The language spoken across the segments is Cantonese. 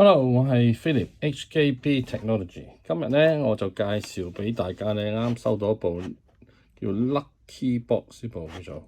Hello，我係 Philip HKP Technology。今日咧我就介紹俾大家咧，啱收到一部叫 Lucky Box 呢部叫做。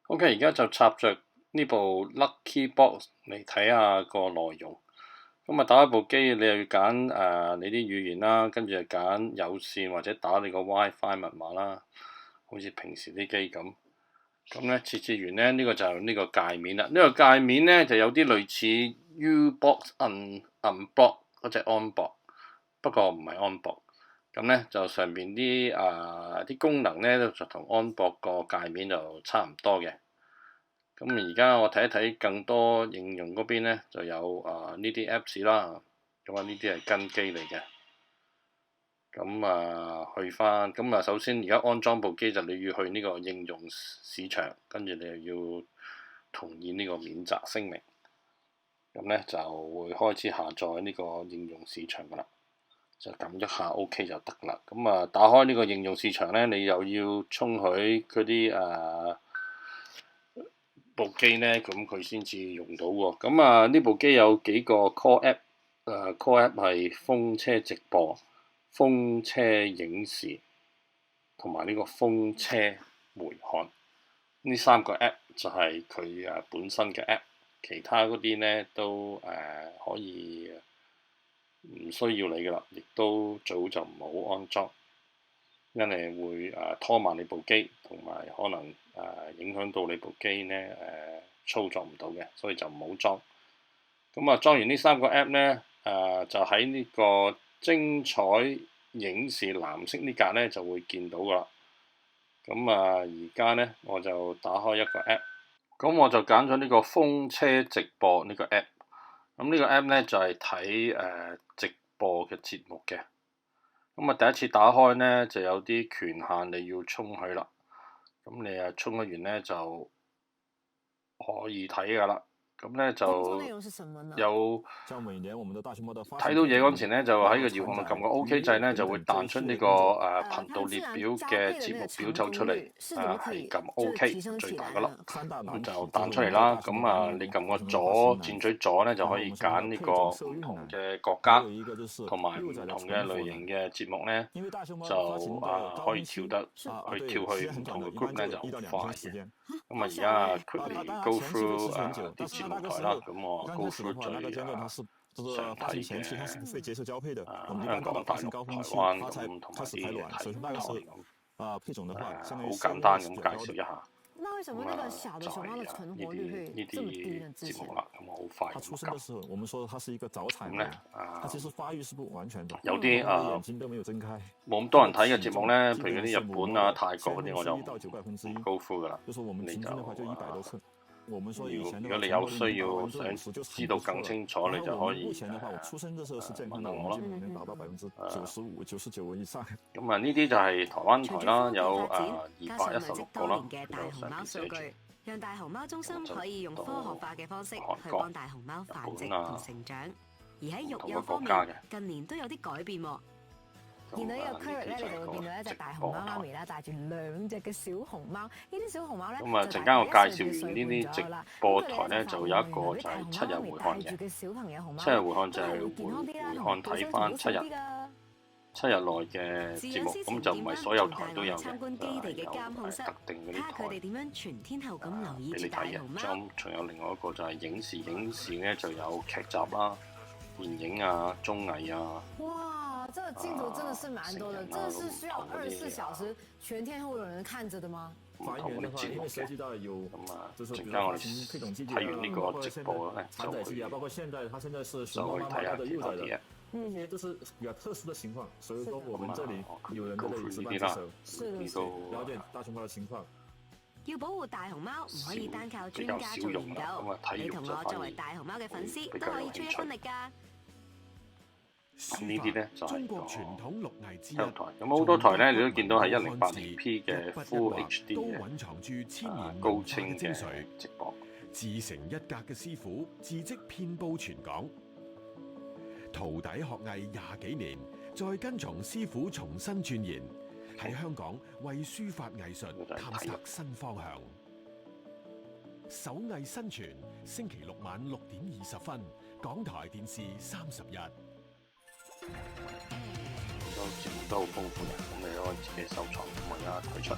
OK，而家就插着呢部 Lucky Box 嚟睇下個內容。咁打開部機，你又要揀你啲語言啦，跟住就揀有線或者打你個 WiFi 密碼啦，好似平時啲機咁。咁咧設置完咧，呢個就係呢個界面啦。呢個界面咧就有啲類似 U-Box Unblock 嗰隻 OnBox，不過唔係 OnBox。咁咧就上邊啲功能咧就同 OnBox 個界面就差唔多嘅。咁而家我睇一睇更多應用嗰邊咧，就有呢啲 Apps 啦。咁呢啲係跟機嚟嘅。咁去翻，咁首先而家安裝部機就你要去呢個應用市場，跟住你又要同意呢個免責聲明。咁咧就會開始下載呢個應用市場噶啦，就撳一下 OK 就得啦。咁打開呢個應用市場咧，你又要充許嗰啲部機咧，咁佢先至用到喎。咁呢部機有幾個 Core App，Core App 係風車直播、風車影視同埋呢個風車回看。呢三個 App 就係佢本身嘅 App， 其他嗰啲咧都可以唔需要你噶啦，亦都早就唔好安裝，因為會拖慢你部機，同埋可能影響到你部機咧操作唔到嘅，所以就唔好裝。咁裝完呢三個 app 咧，就喺呢個精彩影視藍色呢格咧就會見到噶啦。咁而家咧我就打開一個 app， 咁我就揀咗呢個風車直播呢個 app。咁呢個 app 咧就係睇直播嘅節目嘅。咁第一次打開咧就有啲權限你要充許啦。咁你充咗完咧就可以睇噶啦。咁咧就有睇到嘢嗰陣時咧，就喺個遙控度撳個 OK 掣咧，就會彈出呢個頻道列表嘅節目表走出嚟。係撳 OK 最大嗰粒，咁就彈出嚟啦。咁你撳個箭嘴左咧，就可以揀呢個唔同嘅國家同埋唔同嘅類型嘅節目咧，就可以跳去唔同嘅 group 咧就好快嘅。咁而家 quickly go through 啲節目台啦，咁我 go through 最常睇嘅香港、大陸、台灣咁，同埋啲題目台咁，好簡單咁介紹一下。就係呢啲節目啦，咁我好快咁撳。咁咧有啲冇咁多人睇嘅節目咧，譬如嗰啲日本啊、泰國嗰啲，我就唔 go through 噶啦。你就如果你有需要想知道更清楚，你就可以問我咯。咁呢啲就係台灣台啦，有216個啦，就上邊寫住。讓大熊貓中心可以用科學化嘅方式去幫大熊貓繁殖同成長，而喺育幼方面，近年都有啲改變喎。見到呢個區域咧，你就會見到一隻大熊貓媽咪啦，帶住2隻嘅小熊貓。呢啲小熊貓咧，咁陣間我介紹完呢啲直播台咧，就有一個就係7日回看嘅。7日回看就係回看睇翻7日7日內嘅節目，咁就唔係所有台都有嘅，參觀基地嘅監控室，特定嗰睇下佢哋啲點樣全天候咁留意台俾你睇住大熊貓。咁仲有另外一個就係影視，影視咧就有劇集啦、電影啊、綜藝啊。哇，這個鏡頭真的是蠻多的，這是需要24小時全天候有人看着的嗎？唔同嗰啲節目嘅，咁啊，陣間我哋睇完呢個直播咧，就去睇下其他啲嘢。這些都是比較特殊的情況，所以說我們這裡有人在這裡值班值守，了解大熊貓的情況。要保護大熊貓，唔可以單靠專家做研究。你同我作為大熊貓嘅粉絲，都可以出一分力㗎。咁呢啲咧就係中國傳統六藝之一。台，咁好多台咧，你都見到係1080P 嘅 Full HD 都蘊藏住千年高清嘅精髓。直播。自成一格嘅師傅，字跡遍佈全港。徒弟學藝20幾年，再跟從師傅重新鑽研，喺香港為書法藝術探索新方向。手藝新傳，星期六晚6點20分，港台電視31。好多節目都好豐富嘅，咁你都可以自己收藏。咁我而家推出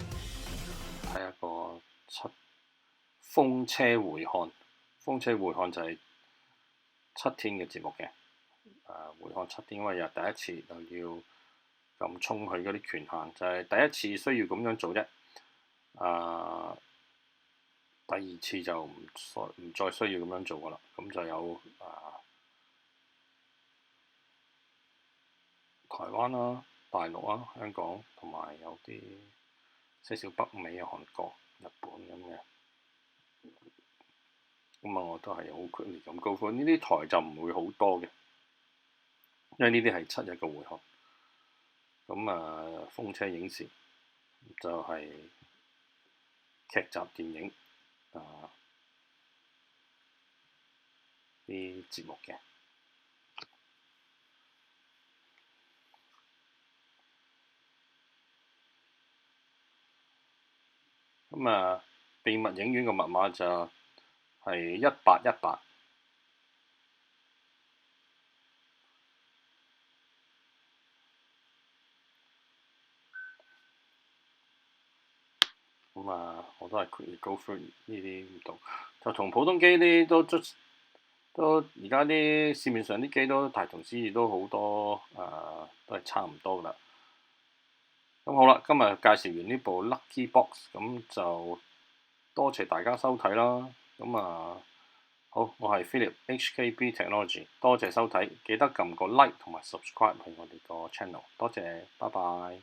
睇一個風車回看，風車回看就係7天嘅節目嘅。回看7天，因為又第一次就要咁衝佢嗰啲權限，就係第一次需要咁樣做啫。第二次就唔再需要咁樣做噶啦。咁就有台灣啦、大陸啦、香港同埋有啲些少北美嘅韓國、日本咁嘅。咁我都係好決裂咁高分。呢啲台就唔會好多嘅。因為呢啲係7日嘅回看，咁風車影視就係劇集電影啲節目嘅，咁秘密影院嘅密碼就係1818。我都係 go through 呢啲唔同，就同普通機啲都而家啲市面上啲機都大同小異，都好多都係差唔多噶啦。咁好啦，今日介紹完呢部 Lucky Box，咁就多謝大家收睇啦。咁好，我係 Philip HKB Technology， 多謝收睇，記得撳個 like 同埋 subscribe 去我哋個 channel，多謝，拜拜。